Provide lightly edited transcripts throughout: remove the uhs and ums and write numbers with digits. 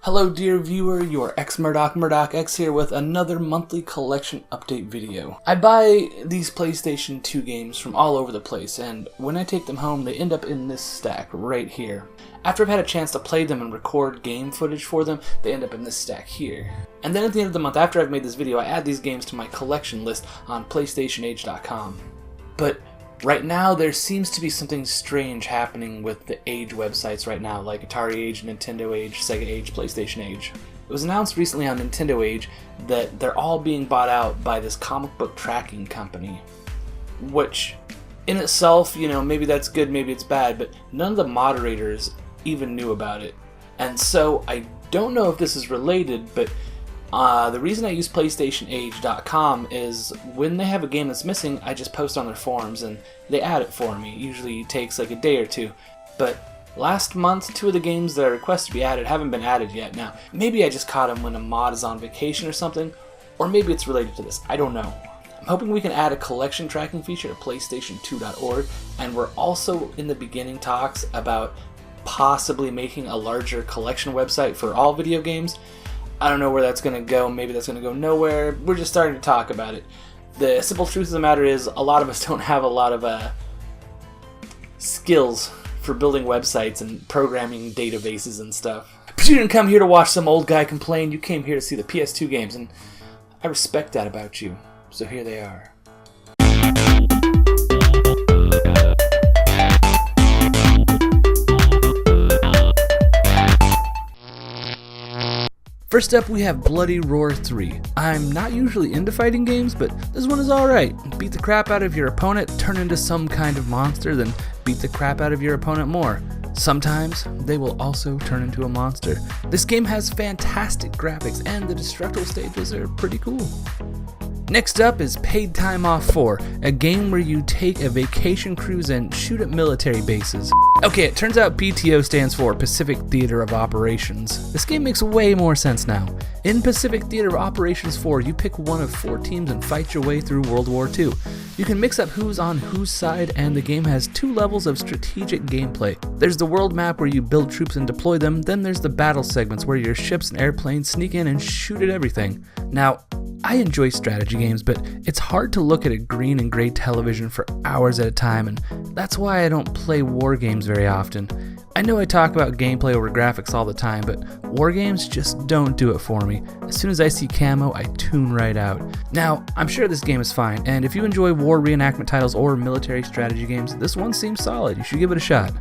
Hello dear viewer, your Murdoch X here with another monthly collection update video. I buy these PlayStation 2 games from all over the place, and when I take them home they end up in this stack right here. After I've had a chance to play them and record game footage for them, they end up in this stack here. And then at the end of the month, after I've made this video, I add these games to my collection list on PlayStationAge.com. But right now, there seems to be something strange happening with the Age websites right now, like Atari Age, Nintendo Age, Sega Age, PlayStation Age. It was announced recently on Nintendo Age that they're all being bought out by this comic book tracking company. Which, in itself, maybe that's good, maybe it's bad, but none of the moderators even knew about it. And so, I don't know if this is related, but the reason I use PlayStationAge.com is when they have a game that's missing, I just post on their forums and they add it for me. It usually takes like a day or two. But last month, 2 of the games that I requested to be added haven't been added yet. Now, maybe I just caught them when a mod is on vacation or something, or maybe it's related to this. I don't know. I'm hoping we can add a collection tracking feature to PlayStation2.org, and we're also in the beginning talks about possibly making a larger collection website for all video games. I don't know where that's going to go. Maybe that's going to go nowhere. We're just starting to talk about it. The simple truth of the matter is a lot of us don't have a lot of skills for building websites and programming databases and stuff. But you didn't come here to watch some old guy complain. You came here to see the PS2 games, and I respect that about you. So here they are. First up, we have Bloody Roar 3. I'm not usually into fighting games, but this one is alright. Beat the crap out of your opponent, turn into some kind of monster, then beat the crap out of your opponent more. Sometimes, they will also turn into a monster. This game has fantastic graphics, and the destructible stages are pretty cool. Next up is Paid Time Off 4, a game where you take a vacation cruise and shoot at military bases. Okay, it turns out P.T.O stands for Pacific Theater of Operations. This game makes way more sense now. In Pacific Theater of Operations 4, you pick one of 4 teams and fight your way through World War II. You can mix up who's on whose side, and the game has 2 levels of strategic gameplay. There's the world map where you build troops and deploy them, then there's the battle segments where your ships and airplanes sneak in and shoot at everything. Now, I enjoy strategy games, but it's hard to look at a green and gray television for hours at a time, and that's why I don't play war games very often. I know I talk about gameplay over graphics all the time, but war games just don't do it for me. As soon as I see camo, I tune right out. Now, I'm sure this game is fine, and if you enjoy war reenactment titles or military strategy games, this one seems solid. You should give it a shot.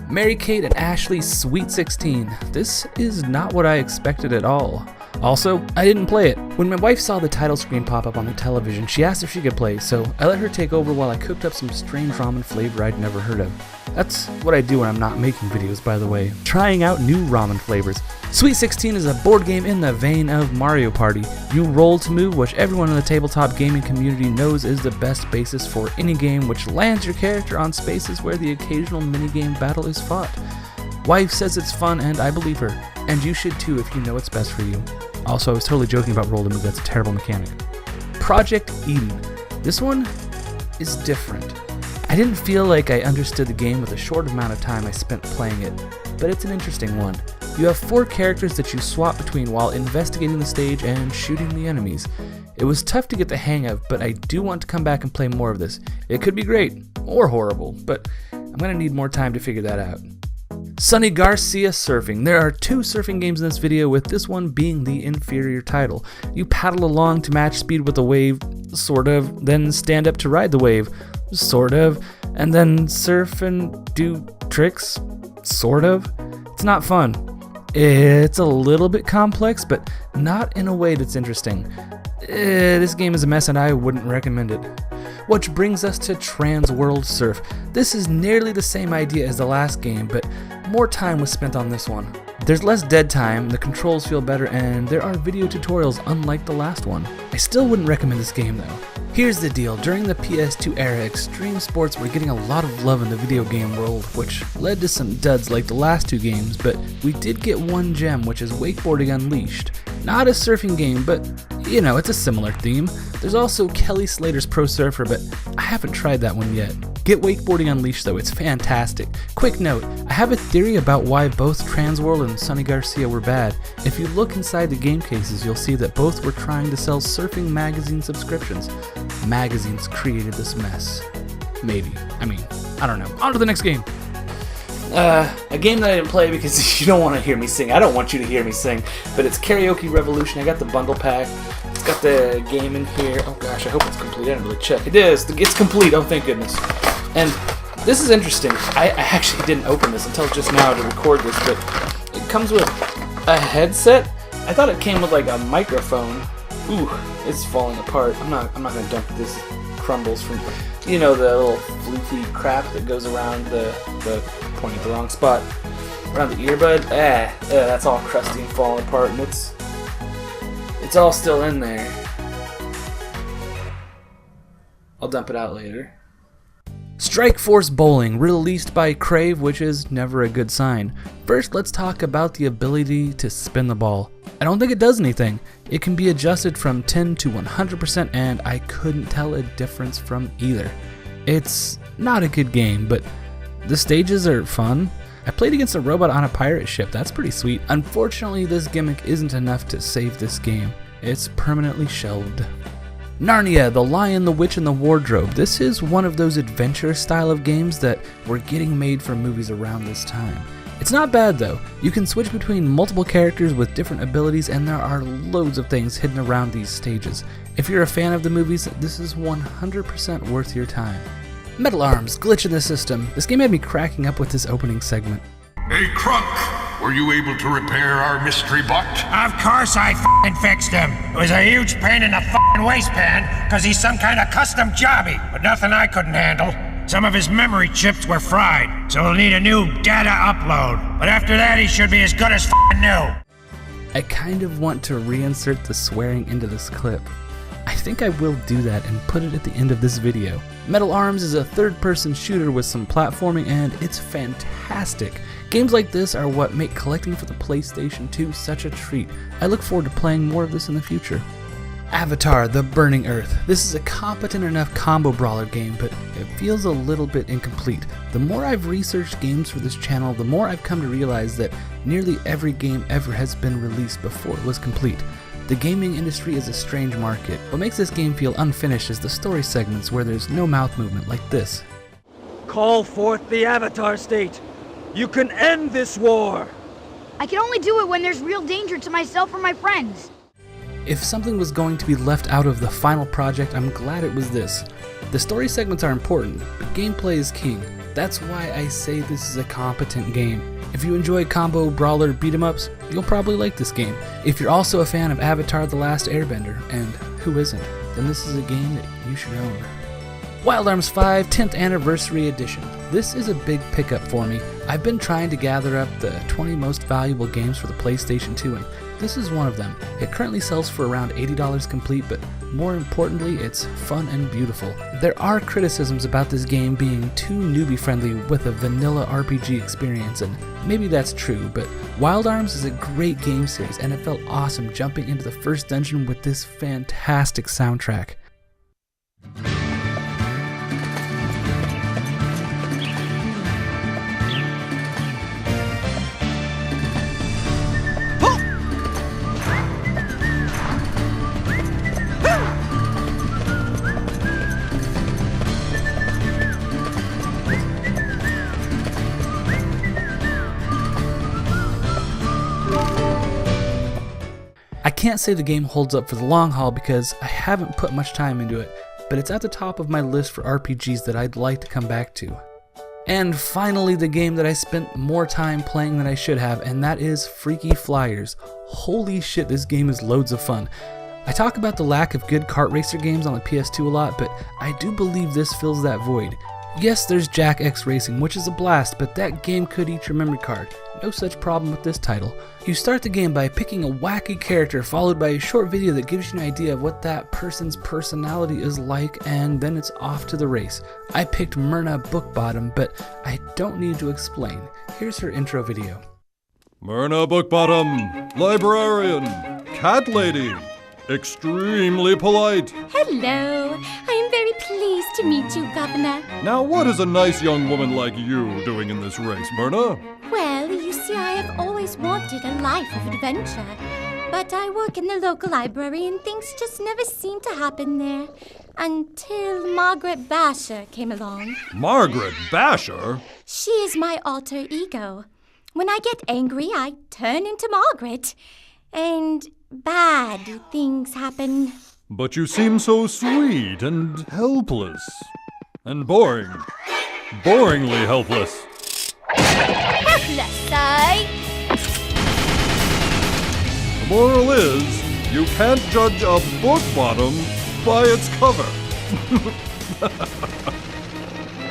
Mary-Kate and Ashley's Sweet 16. This is not what I expected at all. Also, I didn't play it. When my wife saw the title screen pop up on the television, she asked if she could play, so I let her take over while I cooked up some strange ramen flavor I'd never heard of. That's what I do when I'm not making videos, by the way. Trying out new ramen flavors. Sweet 16 is a board game in the vein of Mario Party. You roll to move, which everyone in the tabletop gaming community knows is the best basis for any game, which lands your character on spaces where the occasional minigame battle is fought. Wife says it's fun, and I believe her. And you should too if you know what's best for you. Also, I was totally joking about roll to move, that's a terrible mechanic. Project Eden. This one is different. I didn't feel like I understood the game with the short amount of time I spent playing it, but it's an interesting one. You have 4 characters that you swap between while investigating the stage and shooting the enemies. It was tough to get the hang of, but I do want to come back and play more of this. It could be great, or horrible, but I'm going to need more time to figure that out. Sunny Garcia Surfing. There are 2 surfing games in this video, with this one being the inferior title. You paddle along to match speed with the wave, sort of, then stand up to ride the wave, sort of, and then surf and do tricks, sort of. It's not fun. It's a little bit complex, but not in a way that's interesting. This game is a mess and I wouldn't recommend it. Which brings us to Transworld Surf. This is nearly the same idea as the last game, but more time was spent on this one. There's less dead time, the controls feel better, and there are video tutorials unlike the last one. I still wouldn't recommend this game though. Here's the deal, during the PS2 era, extreme sports were getting a lot of love in the video game world, which led to some duds like the last 2 games, but we did get one gem, which is Wakeboarding Unleashed. Not a surfing game, but it's a similar theme. There's also Kelly Slater's Pro Surfer, but I haven't tried that one yet. Get Wakeboarding Unleashed though, it's fantastic. Quick note, I have a theory about why both Transworld and Sunny Garcia were bad. If you look inside the game cases, you'll see that both were trying to sell surfing magazine subscriptions. Magazines created this mess. Maybe. I mean, I don't know. On to the next game. A game that I didn't play because you don't want to hear me sing. I don't want you to hear me sing, but it's Karaoke Revolution. I got the bundle pack. It's got the game in here. Oh gosh, I hope it's complete. I didn't really check. It is. It's complete. Oh, thank goodness. And this is interesting. I actually didn't open this until just now to record this, but it comes with a headset. I thought it came with like a microphone. Ooh, it's falling apart. I'm not gonna dump this crumbles from, you know, the little floofy crap that goes around the pointing at the wrong spot, around the earbud. That's all crusty and falling apart, and it's all still in there. I'll dump it out later. Strike Force Bowling, released by Crave, which is never a good sign. First, let's talk about the ability to spin the ball. I don't think it does anything. It can be adjusted from 10 to 100%, and I couldn't tell a difference from either. It's not a good game, but the stages are fun. I played against a robot on a pirate ship. That's pretty sweet. Unfortunately, this gimmick isn't enough to save this game. It's permanently shelved. Narnia, The Lion, the Witch, and the Wardrobe. This is one of those adventure style of games that were getting made for movies around this time. It's not bad though. You can switch between multiple characters with different abilities, and there are loads of things hidden around these stages. If you're a fan of the movies, this is 100% worth your time. Metal Arms, Glitch in the System. This game had me cracking up with this opening segment. Hey, Crunk, were you able to repair our mystery butt? Of course I f***ing fixed him. It was a huge pain in the f***ing waistband, cause he's some kind of custom jobby, but nothing I couldn't handle. Some of his memory chips were fried, so he'll need a new data upload. But after that, he should be as good as f***ing new. I kind of want to reinsert the swearing into this clip. I think I will do that and put it at the end of this video. Metal Arms is a third-person shooter with some platforming, and it's fantastic. Games like this are what make collecting for the PlayStation 2 such a treat. I look forward to playing more of this in the future. Avatar: The Burning Earth. This is a competent enough combo brawler game, but it feels a little bit incomplete. The more I've researched games for this channel, the more I've come to realize that nearly every game ever has been released before it was complete. The gaming industry is a strange market. What makes this game feel unfinished is the story segments where there's no mouth movement like this. Call forth the Avatar state. You can end this war. I can only do it when there's real danger to myself or my friends. If something was going to be left out of the final project, I'm glad it was this. The story segments are important, but gameplay is king. That's why I say this is a competent game. If you enjoy combo brawler beat-em-ups, you'll probably like this game. If you're also a fan of Avatar: The Last Airbender, and who isn't, then this is a game that you should own. Wild Arms 5 10th Anniversary Edition. This is a big pickup for me. I've been trying to gather up the 20 most valuable games for the PlayStation 2, and this is one of them. It currently sells for around $80 complete, but more importantly, it's fun and beautiful. There are criticisms about this game being too newbie-friendly with a vanilla RPG experience, and maybe that's true, but Wild Arms is a great game series, and it felt awesome jumping into the first dungeon with this fantastic soundtrack. I can't say the game holds up for the long haul because I haven't put much time into it, but it's at the top of my list for RPGs that I'd like to come back to. And finally, the game that I spent more time playing than I should have, and that is Freaky Flyers. Holy shit, this game is loads of fun. I talk about the lack of good kart racer games on the PS2 a lot, but I do believe this fills that void. Yes, there's Jack X Racing, which is a blast, but that game could eat your memory card. No such problem with this title. You start the game by picking a wacky character, followed by a short video that gives you an idea of what that person's personality is like, and then it's off to the race. I picked Myrna Bookbottom, but I don't need to explain. Here's her intro video. Myrna Bookbottom, librarian, cat lady, extremely polite. Hello, I am very pleased to meet you, Governor. Now, what is a nice young woman like you doing in this race, Myrna? Well, you see, I have always wanted a life of adventure. But I work in the local library and things just never seem to happen there. Until Margaret Basher came along. Margaret Basher? She is my alter ego. When I get angry, I turn into Margaret. And bad things happen. But you seem so sweet and helpless. And boring. Boringly helpless. Helpless, eh? The moral is, you can't judge a book bottom by its cover.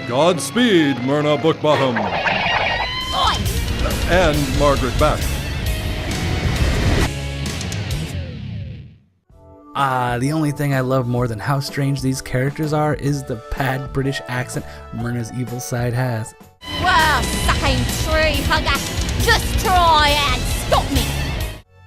Godspeed, Myrna Bookbottom. Oi! And Margaret Basher. The only thing I love more than how strange these characters are is the bad British accent Myrna's evil side has. Well, sucking tree hugger, just try and stop me.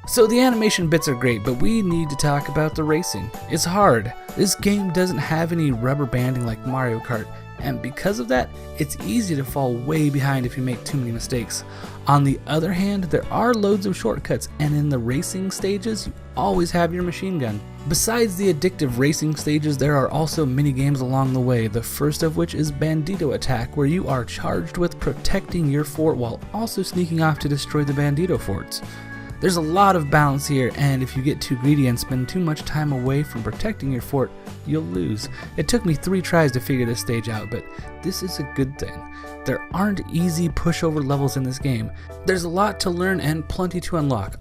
So the animation bits are great, but we need to talk about the racing. It's hard. This game doesn't have any rubber banding like Mario Kart, and because of that, it's easy to fall way behind if you make too many mistakes. On the other hand, there are loads of shortcuts, and in the racing stages, you always have your machine gun. Besides the addictive racing stages, there are also mini games along the way, the first of which is Bandito Attack, where you are charged with protecting your fort while also sneaking off to destroy the Bandito forts. There's a lot of balance here, and if you get too greedy and spend too much time away from protecting your fort, you'll lose. It took me 3 tries to figure this stage out, but this is a good thing. There aren't easy pushover levels in this game. There's a lot to learn and plenty to unlock.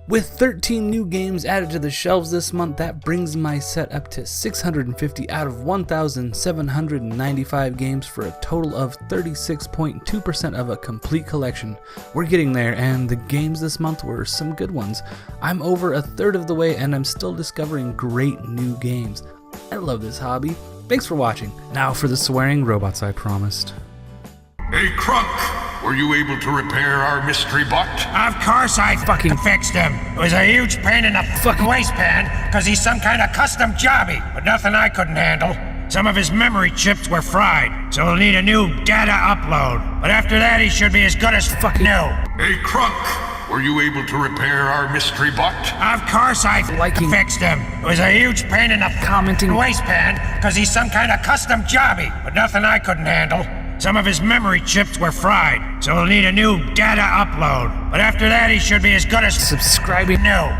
With 13 new games added to the shelves this month, that brings my set up to 650 out of 1,795 games for a total of 36.2% of a complete collection. We're getting there, and the games this month were some good ones. I'm over a third of the way, and I'm still discovering great new games. I love this hobby. Thanks for watching. Now for the swearing robots I promised. Hey, Crunk! Were you able to repair our mystery butt? Of course I fucking fixed him. It was a huge pain in the fucking waistband, because he's some kind of custom jobby, but nothing I couldn't handle. Some of his memory chips were fried, so he'll need a new data upload. But after that, he should be as good as fucking new. Hey, Crunk! Were you able to repair our mystery butt? Of course I fixed him. It was a huge pain in the Commenting waistband, because he's some kind of custom jobby, but nothing I couldn't handle. Some of his memory chips were fried, so he'll need a new data upload. But after that, he should be as good as subscribing new.